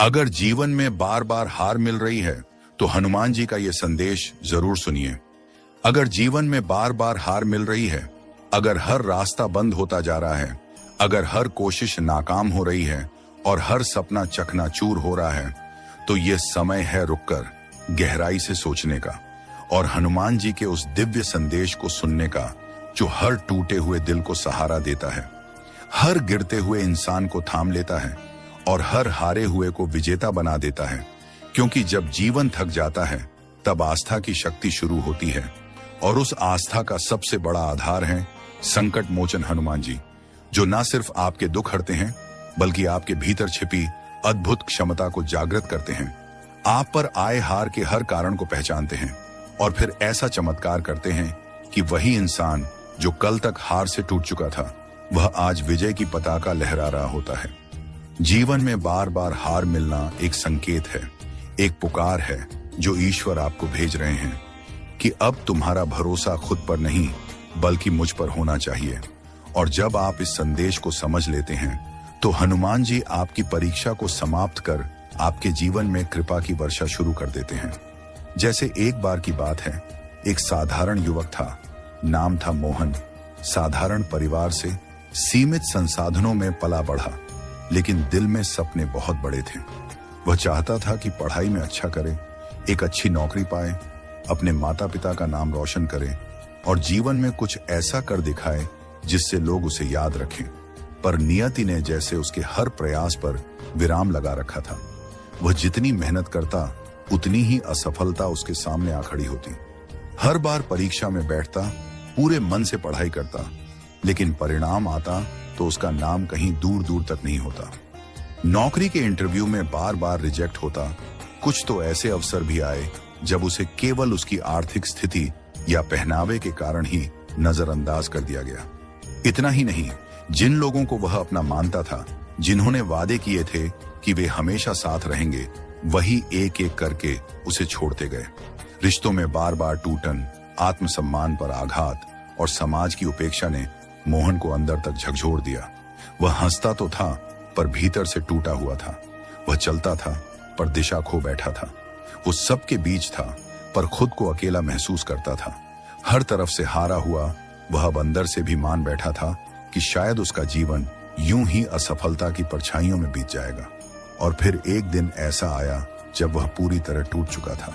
अगर जीवन में बार बार हार मिल रही है तो हनुमान जी का ये संदेश जरूर सुनिए। अगर जीवन में बार बार हार मिल रही है, अगर हर रास्ता बंद होता जा रहा है, अगर हर कोशिश नाकाम हो रही है और हर सपना चकनाचूर हो रहा है, तो ये समय है रुककर गहराई से सोचने का और हनुमान जी के उस दिव्य संदेश को सुनने का, जो हर टूटे हुए दिल को सहारा देता है, हर गिरते हुए इंसान को थाम लेता है और हर हारे हुए को विजेता बना देता है। क्योंकि जब जीवन थक जाता है तब आस्था की शक्ति शुरू होती है और उस आस्था का सबसे बड़ा आधार है संकट मोचन हनुमान जी, जो न सिर्फ आपके दुख हरते हैं बल्कि आपके भीतर छिपी अद्भुत क्षमता को जागृत करते हैं। आप पर आए हार के हर कारण को पहचानते हैं और फिर ऐसा चमत्कार करते हैं कि वही इंसान जो कल तक हार से टूट चुका था, वह आज विजय की पताका लहरा रहा होता है। जीवन में बार बार हार मिलना एक संकेत है, एक पुकार है जो ईश्वर आपको भेज रहे हैं कि अब तुम्हारा भरोसा खुद पर नहीं बल्कि मुझ पर होना चाहिए। और जब आप इस संदेश को समझ लेते हैं तो हनुमान जी आपकी परीक्षा को समाप्त कर आपके जीवन में कृपा की वर्षा शुरू कर देते हैं। जैसे एक बार की बात है, एक साधारण युवक था, नाम था मोहन। साधारण परिवार से सीमित संसाधनों में पला बढ़ा, लेकिन दिल में सपने बहुत बड़े थे। वह चाहता था कि पढ़ाई में अच्छा करे, एक अच्छी नौकरी पाए, अपने माता पिता का नाम रोशन करे और जीवन में कुछ ऐसा कर दिखाए जिससे लोग उसे याद रखें। पर नियति ने जैसे उसके हर प्रयास पर विराम लगा रखा था। वह जितनी मेहनत करता उतनी ही असफलता उसके सामने आ खड़ी होती। हर बार परीक्षा में बैठता, पूरे मन से पढ़ाई करता, लेकिन परिणाम आता तो उसका नाम कहीं दूर दूर तक नहीं होता। नौकरी के इंटरव्यू में बार बार रिजेक्ट होता। कुछ तो ऐसे अवसर भी आए जब उसे केवल उसकी आर्थिक स्थिति या पहनावे के कारण ही नजरअंदाज कर दिया गया। इतना ही नहीं, जिन लोगों को वह अपना मानता था, जिन्होंने वादे किए थे कि वे हमेशा साथ रहेंगे, वही एक एक करके उसे छोड़ते गए। रिश्तों में बार बार टूटन, आत्मसम्मान पर आघात और समाज की उपेक्षा ने मोहन को अंदर तक झकझोर दिया। वह हंसता तो था पर भीतर से टूटा हुआ था। वह चलता था पर दिशा खो बैठा था। वो सबके बीच था पर खुद को अकेला महसूस करता था। हर तरफ से हारा हुआ वह अब अंदर से भी मान बैठा था कि शायद उसका जीवन यूं ही असफलता की परछाइयों में बीत जाएगा। और फिर एक दिन ऐसा आया जब वह पूरी तरह टूट चुका था।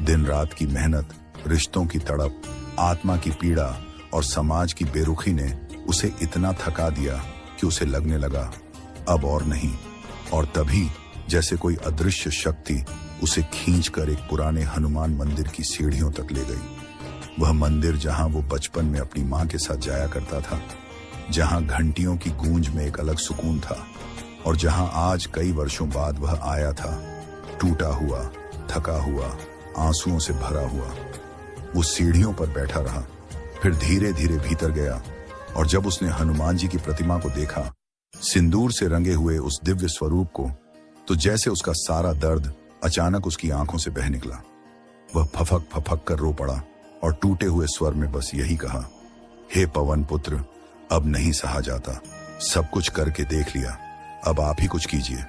दिन रात की मेहनत, रिश्तों की तड़प, आत्मा की पीड़ा और समाज की बेरुखी ने उसे इतना थका दिया कि उसे लगने लगा अब और नहीं। और तभी जैसे कोई अदृश्य शक्ति उसे खींचकर एक पुराने हनुमान मंदिर की सीढ़ियों तक ले गई। वह मंदिर जहां वो बचपन में अपनी मां के साथ जाया करता था, जहां घंटियों की गूंज में एक अलग सुकून था और जहां आज कई वर्षों बाद वह आया था, टूटा हुआ, थका हुआ, आंसुओं से भरा हुआ। वो सीढ़ियों पर बैठा रहा, फिर धीरे धीरे भीतर गया और जब उसने हनुमान जी की प्रतिमा को देखा, सिंदूर से रंगे हुए उस दिव्य स्वरूप को, तो जैसे उसका सारा दर्द अचानक उसकी आंखों से बह निकला। वह फफक फफक कर रो पड़ा और टूटे हुए स्वर में बस यही कहा, हे पवन पुत्र, अब नहीं सहा जाता, सब कुछ करके देख लिया, अब आप ही कुछ कीजिए।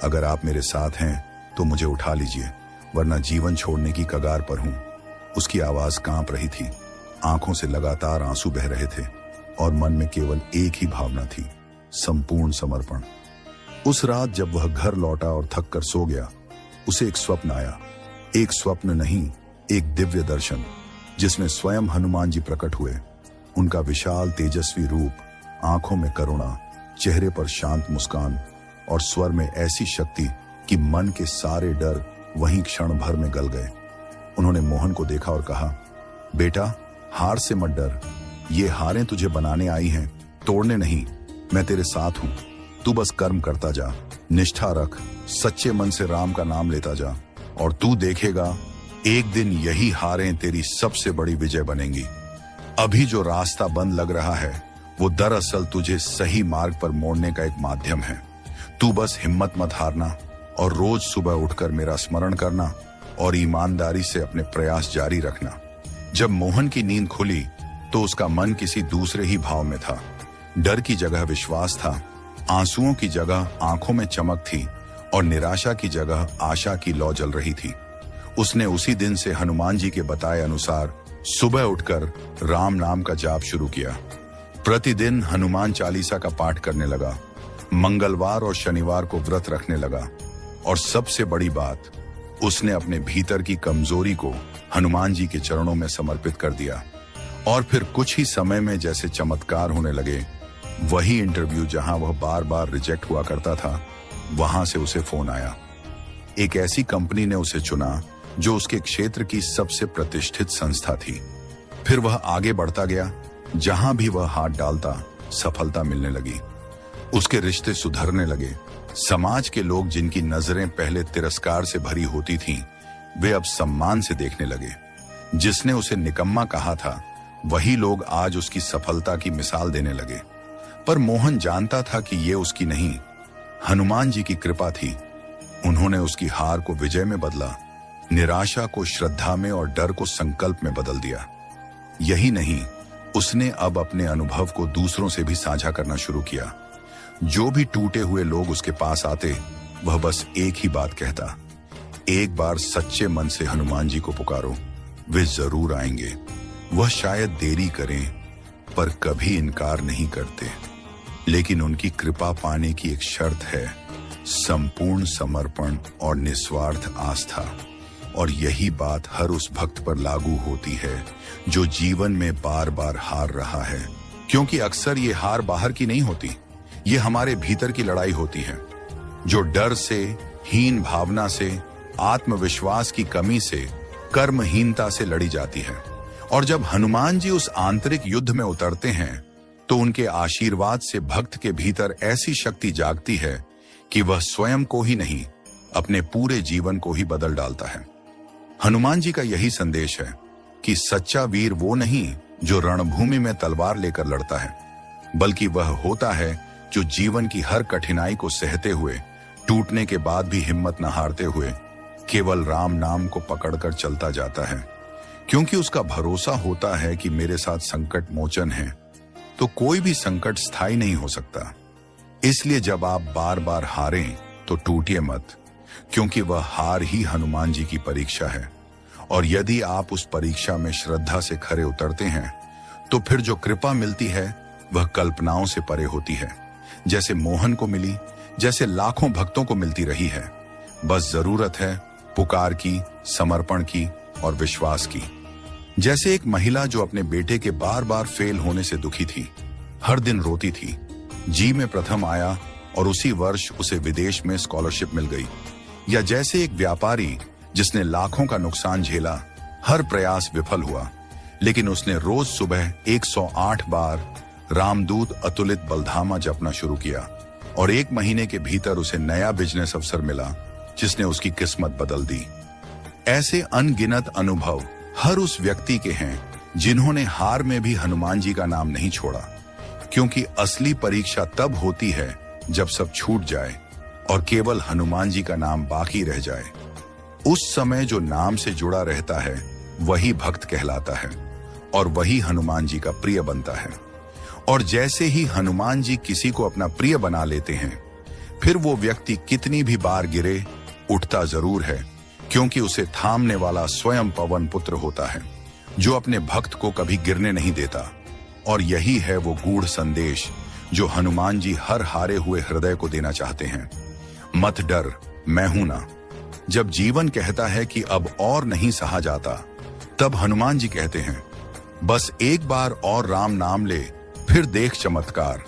अगर आप मेरे साथ हैं तो मुझे उठा लीजिए, वरना जीवन छोड़ने की कगार पर हूं। उसकी आवाज कांप रही थी, आंखों से लगातार आंसू बह रहे थे और मन में केवल एक ही भावना थी, संपूर्ण समर्पण। उस रात जब वह घर लौटा और थक कर सो गया, उसे एक स्वप्न आया। एक स्वप्न नहीं, एक दिव्य दर्शन, जिसमें स्वयं हनुमान जी प्रकट हुए। उनका विशाल तेजस्वी रूप, आंखों में करुणा, चेहरे पर शांत मुस्कान और स्वर में ऐसी शक्ति कि मन के सारे डर वहीं क्षण भर में गल गए। उन्होंने मोहन को देखा और कहा, बेटा, हार से मत डर, ये हारें तुझे बनाने आई हैं, तोड़ने नहीं। मैं तेरे साथ हूं, तू बस कर्म करता जा, निष्ठा रख, सच्चे मन से राम का नाम लेता जा और तू देखेगा एक दिन यही हारें तेरी सबसे बड़ी विजय बनेंगी। अभी जो रास्ता बंद लग रहा है वो दरअसल तुझे सही मार्ग पर मोड़ने का एक माध्यम है। तू बस हिम्मत मत हारना और रोज सुबह उठकर मेरा स्मरण करना और ईमानदारी से अपने प्रयास जारी रखना। जब मोहन की नींद खुली तो उसका मन किसी दूसरे ही भाव में था। डर की जगह विश्वास था, आंसुओं की जगह आंखों में चमक थी और निराशा की जगह आशा की लौ जल रही थी। उसने उसी दिन से हनुमान जी के बताए अनुसार सुबह उठकर राम नाम का जाप शुरू किया। प्रतिदिन हनुमान चालीसा का पाठ करने लगा, मंगलवार और शनिवार को व्रत रखने लगा, और सबसे बड़ी बात, उसने अपने भीतर की कमजोरी को हनुमान जी के चरणों में समर्पित कर दिया। और फिर कुछ ही समय में जैसे चमत्कार होने लगे। वही इंटरव्यू जहां वह बार बार रिजेक्ट हुआ करता था, वहां से उसे फोन आया। एक ऐसी कंपनी ने उसे चुना जो उसके क्षेत्र की सबसे प्रतिष्ठित संस्था थी। फिर वह आगे बढ़ता गया, जहां भी वह हाथ डालता सफलता मिलने लगी। उसके रिश्ते सुधरने लगे। समाज के लोग जिनकी नजरें पहले तिरस्कार से भरी होती थीं, वे अब सम्मान से देखने लगे। जिसने उसे निकम्मा कहा था, वही लोग आज उसकी सफलता की मिसाल देने लगे। पर मोहन जानता था कि ये उसकी नहीं, हनुमान जी की कृपा थी। उन्होंने उसकी हार को विजय में बदला, निराशा को श्रद्धा में और डर को संकल्प में बदल दिया। यही नहीं, उसने अब अपने अनुभव को दूसरों से भी साझा करना शुरू किया। जो भी टूटे हुए लोग उसके पास आते, वह बस एक ही बात कहता, एक बार सच्चे मन से हनुमान जी को पुकारो, वे जरूर आएंगे। वह शायद देरी करें, पर कभी इनकार नहीं करते। लेकिन उनकी कृपा पाने की एक शर्त है, संपूर्ण समर्पण और निस्वार्थ आस्था। और यही बात हर उस भक्त पर लागू होती है जो जीवन में बार बार हार रहा है। क्योंकि अक्सर ये हार बाहर की नहीं होती, ये हमारे भीतर की लड़ाई होती है, जो डर से, हीन भावना से, आत्मविश्वास की कमी से, कर्महीनता से लड़ी जाती है। और जब हनुमान जी उस आंतरिक युद्ध में उतरते हैं, तो उनके आशीर्वाद से भक्त के भीतर ऐसी शक्ति जागती है कि वह स्वयं को ही नहीं, अपने पूरे जीवन को ही बदल डालता है। हनुमान जी का यही संदेश है कि सच्चा वीर वो नहीं जो रणभूमि में तलवार लेकर लड़ता है, बल्कि वह होता है जो जीवन की हर कठिनाई को सहते हुए, टूटने के बाद भी हिम्मत न हारते हुए, केवल राम नाम को पकड़कर चलता जाता है। क्योंकि उसका भरोसा होता है कि मेरे साथ संकट मोचन है, तो कोई भी संकट स्थायी नहीं हो सकता। इसलिए जब आप बार बार हारें तो टूटिए मत, क्योंकि वह हार ही हनुमान जी की परीक्षा है। और यदि आप उस परीक्षा में श्रद्धा से खरे उतरते हैं, तो फिर जो कृपा मिलती है वह कल्पनाओं से परे होती है, जैसे मोहन को मिली, जैसे लाखों भक्तों को मिलती रही है। बस जरूरत है पुकार की, समर्पण की और विश्वास की। जैसे एक महिला जो अपने बेटे के बार बार फेल होने से दुखी थी, हर दिन रोती थी। जी में प्रथम आया और उसी वर्ष उसे विदेश में स्कॉलरशिप मिल गई। या जैसे एक व्यापारी जिसने लाखों का नुकसान झेला, हर प्रयास विफल हुआ, लेकिन उसने रोज सुबह 108 बार रामदूत अतुलित बलधामा जपना शुरू किया, और 1 महीने के भीतर उसे नया बिजनेस अवसर मिला जिसने उसकी किस्मत बदल दी। ऐसे अनगिनत अनुभव हर उस व्यक्ति के हैं जिन्होंने हार में भी हनुमान जी का नाम नहीं छोड़ा। क्योंकि असली परीक्षा तब होती है जब सब छूट जाए और केवल हनुमान जी का नाम बाकी रह जाए। उस समय जो नाम से जुड़ा रहता है वही भक्त कहलाता है, और वही हनुमान जी का प्रिय बनता है। और जैसे ही हनुमान जी किसी को अपना प्रिय बना लेते हैं, फिर वो व्यक्ति कितनी भी बार गिरे, उठता जरूर है, क्योंकि उसे थामने वाला स्वयं पवन पुत्र होता है, जो अपने भक्त को कभी गिरने नहीं देता। और यही है वो गूढ़ संदेश जो हनुमान जी हर हारे हुए हृदय को देना चाहते हैं। मत डर, मैं हूं ना। जब जीवन कहता है कि अब और नहीं सहा जाता, तब हनुमान जी कहते हैं, बस एक बार और राम नाम ले, फिर देख चमत्कार।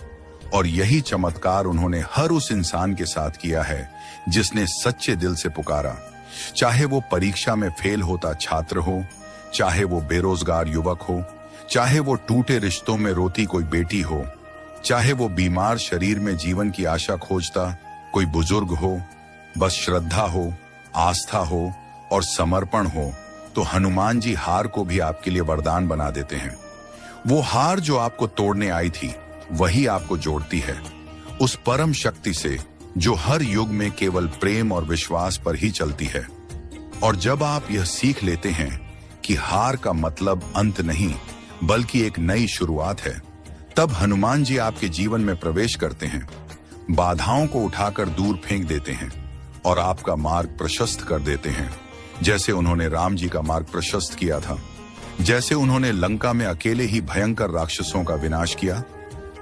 और यही चमत्कार उन्होंने हर उस इंसान के साथ किया है जिसने सच्चे दिल से पुकारा। चाहे वो परीक्षा में फेल होता छात्र हो, चाहे वो बेरोजगार युवक हो, चाहे वो टूटे रिश्तों में रोती कोई बेटी हो, चाहे वो बीमार शरीर में जीवन की आशा खोजता कोई बुजुर्ग हो, बस श्रद्धा हो, आस्था हो और समर्पण हो, तो हनुमान जी हार को भी आपके लिए वरदान बना देते हैं। वो हार जो आपको तोड़ने आई थी, वही आपको जोड़ती है उस परम शक्ति से जो हर युग में केवल प्रेम और विश्वास पर ही चलती है। और जब आप यह सीख लेते हैं कि हार का मतलब अंत नहीं बल्कि एक नई शुरुआत है, तब हनुमान जी आपके जीवन में प्रवेश करते हैं, बाधाओं को उठाकर दूर फेंक देते हैं और आपका मार्ग प्रशस्त कर देते हैं, जैसे उन्होंने राम जी का मार्ग प्रशस्त किया था। जैसे उन्होंने लंका में अकेले ही भयंकर राक्षसों का विनाश किया,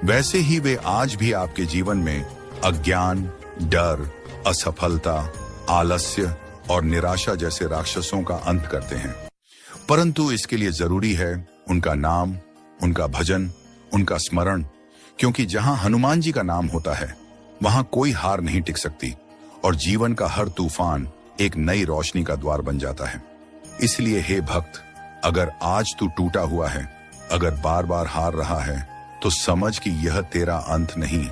वैसे ही वे आज भी आपके जीवन में अज्ञान, डर, असफलता, आलस्य और निराशा जैसे राक्षसों का अंत करते हैं। परंतु इसके लिए जरूरी है उनका नाम, उनका भजन, उनका स्मरण, क्योंकि जहां हनुमान जी का नाम होता है वहां कोई हार नहीं टिक सकती और जीवन का हर तूफान एक नई रोशनी का द्वार बन जाता है। इसलिए हे भक्त, अगर आज तू टूटा हुआ है, अगर बार बार हार रहा है, तो समझ कि यह तेरा अंत नहीं,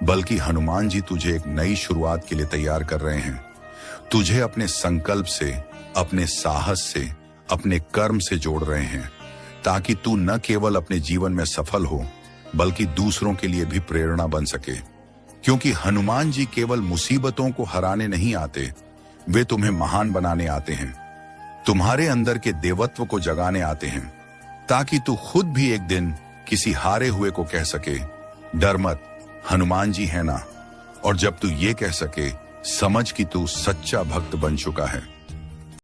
बल्कि हनुमान जी तुझे एक नई शुरुआत के लिए तैयार कर रहे हैं। तुझे अपने संकल्प से, अपने साहस से, अपने कर्म से जोड़ रहे हैं, ताकि तू न केवल अपने जीवन में सफल हो, बल्कि दूसरों के लिए भी प्रेरणा बन सके। क्योंकि हनुमान जी केवल मुसीबतों को हराने नहीं आते, वे तुम्हें महान बनाने आते हैं, तुम्हारे अंदर के देवत्व को जगाने आते हैं, ताकि तू खुद भी एक दिन किसी हारे हुए को कह सके, डर मत, हनुमान जी है ना। और जब तू ये कह सके, समझ कि तू सच्चा भक्त बन चुका है।